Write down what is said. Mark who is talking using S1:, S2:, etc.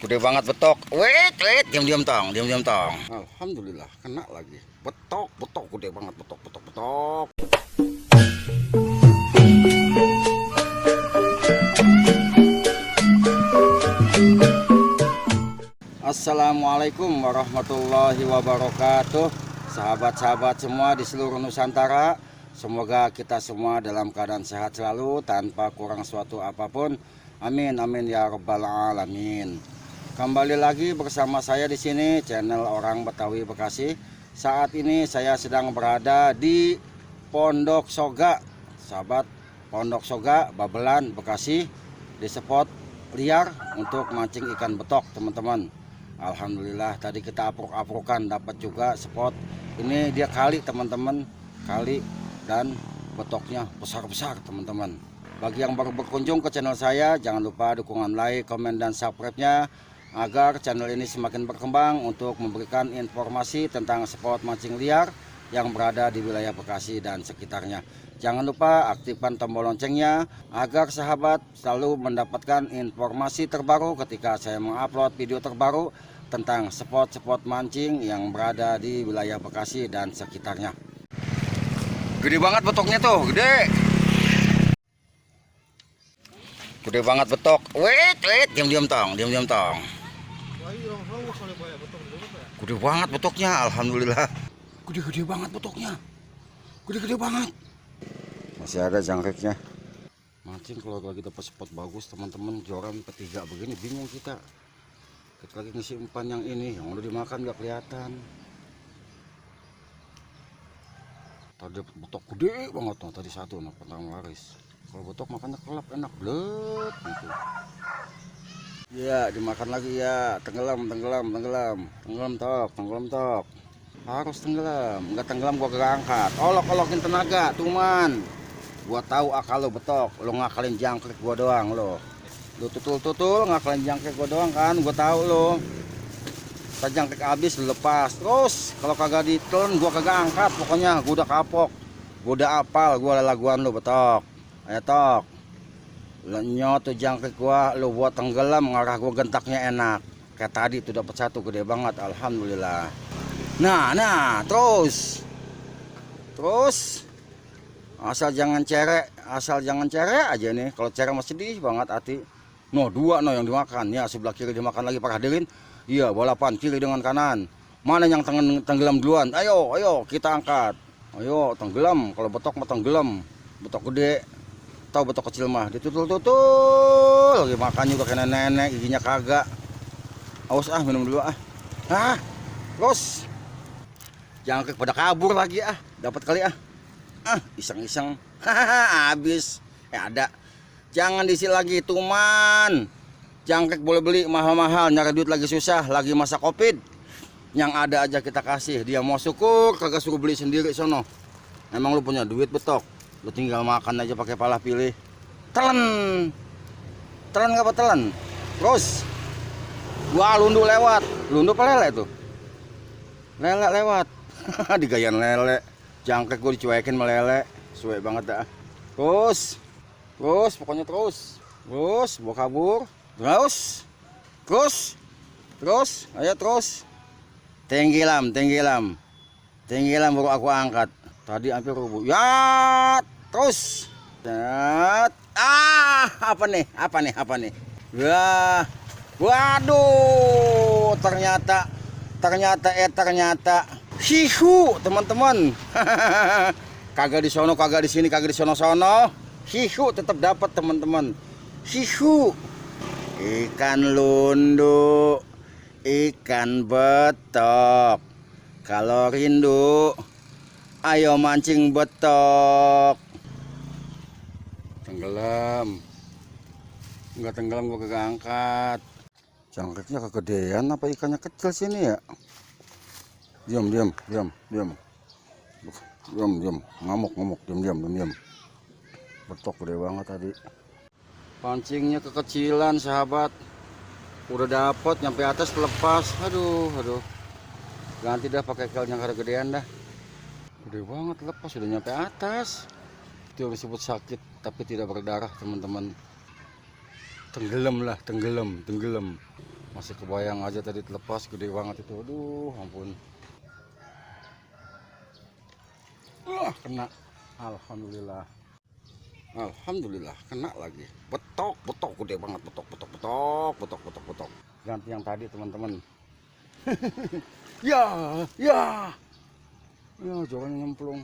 S1: Gede banget betok. Wait, diam-diam tong, diam-diam tong. Alhamdulillah kena lagi. Betok gede banget betok. Assalamualaikum warahmatullahi wabarakatuh. Sahabat-sahabat semua di seluruh Nusantara, semoga kita semua dalam keadaan sehat selalu tanpa kurang suatu apapun. Amin amin ya rabbal alamin. Kembali lagi bersama saya di sini channel Orang Betawi Bekasi. Saat ini saya sedang berada di Pondok Soga, sahabat. Pondok Soga, Babelan, Bekasi, di spot liar untuk mancing ikan betok, teman-teman. Alhamdulillah tadi kita aprok-aprokan dapat juga spot. Ini dia kali, teman-teman, kali, dan betoknya besar-besar, teman-teman. Bagi yang baru berkunjung ke channel saya, jangan lupa dukungan like, komen, dan subscribe-nya agar channel ini semakin berkembang untuk memberikan informasi tentang spot mancing liar yang berada di wilayah Bekasi dan sekitarnya. Jangan lupa aktifkan tombol loncengnya agar sahabat selalu mendapatkan informasi terbaru ketika saya mengupload video terbaru tentang spot-spot mancing yang berada di wilayah Bekasi dan sekitarnya. Gede banget betoknya tuh, gede. Gede banget betok. Wait, diam-diam tong, diam-diam tong. Gede banget betoknya, alhamdulillah. Gede banget betoknya. Gede banget. Masih ada jangkriknya. Mancing kalau lagi dapat spot bagus, teman-teman, joran ketiga begini bingung kita. Kita lagi ngisi umpan yang ini, yang udah dimakan gak kelihatan. Tadi betok gede banget tuh, tadi satu nah pentang laris. Kalau betok makannya kelap enak blek gitu. Ya, dimakan lagi ya. Tenggelam tok. Harus tenggelam. Enggak tenggelam gua gak angkat. Olok-olokin tenaga, tuman. Gua tahu akal lo betok. Lo ngakalin jangkrik gua doang lo. Lo tutul ngakalin jangkrik gua doang kan. Gua tahu lo. Pas jangkrik habis lo lepas. Terus kalau kagak ditelan gua kagak angkat. Pokoknya gua udah kapok. Gua udah apal gua laguan lo betok. Ayo tok. Lenyot tuh jangkrik gua, lu buat tenggelam, ngarah gua gentaknya enak. Kayak tadi tuh dapat satu gede banget, alhamdulillah. Nah, terus asal jangan cerek aja nih. Kalau cerek masih sedih banget hati. No, dua no yang dimakan. Ya, sebelah kiri dimakan lagi, Pak hadirin. Iya, balapan kiri dengan kanan. Mana yang tenggelam duluan? Ayo, kita angkat. Ayo, tenggelam. Kalau betok mah tenggelam. Betok gede. Tahu betok kecil mah ditutul lagi makan juga kayak nenek, giginya kagak. Awas minum dulu terus jangkrik pada kabur lagi dapat kali iseng habis ada. Jangan diisi lagi tuman. Jangkrik boleh beli mahal-mahal, nyari duit lagi susah, lagi masa Covid. Yang ada aja kita kasih, dia mau syukur kagak suruh beli sendiri sono. Emang lu punya duit betok, lu tinggal makan aja pakai pala pilih. Telan apa telan? Terus gua lundu lewat. Lundu apa lele tuh? Lele lewat. Digayan lele. Jangkrik gua dicuekin melele. Suwe banget dah. Terus pokoknya terus. Gua kabur. Terus. Ayo terus. Tenggelam baru aku angkat. Tadi hampir rubuh. Ya, terus. Apa nih? Wah. Waduh, ternyata hihu, teman-teman. Kagak di sono, kagak di sini, kagak di sono. Hihu tetap dapat, teman-teman. Hihu. Ikan lundu, ikan betok. Kalau rindu, ayo mancing betok. Enggak tenggelam gua kagak angkat. Jangkriknya kegedean apa ikannya kecil sini ya? Diam. Ngamuk, diam. Betok gede banget tadi. Pancingnya kekecilan, sahabat. Udah dapet nyampe atas lepas. Aduh. Ganti dah pakai kel yang gedean dah. Gede banget lepas sudah nyampe atas. Itu yang disebut sakit tapi tidak berdarah, teman-teman. Tenggelam. Masih kebayang aja tadi terlepas, gede banget itu. Aduh, ampun. Kena. Alhamdulillah. Alhamdulillah kena lagi. Betok, betok gede banget, betok, betok, betok, betok, betok, betok. Ganti yang tadi, teman-teman. Ya, ya. Ya, jangan nyemplung.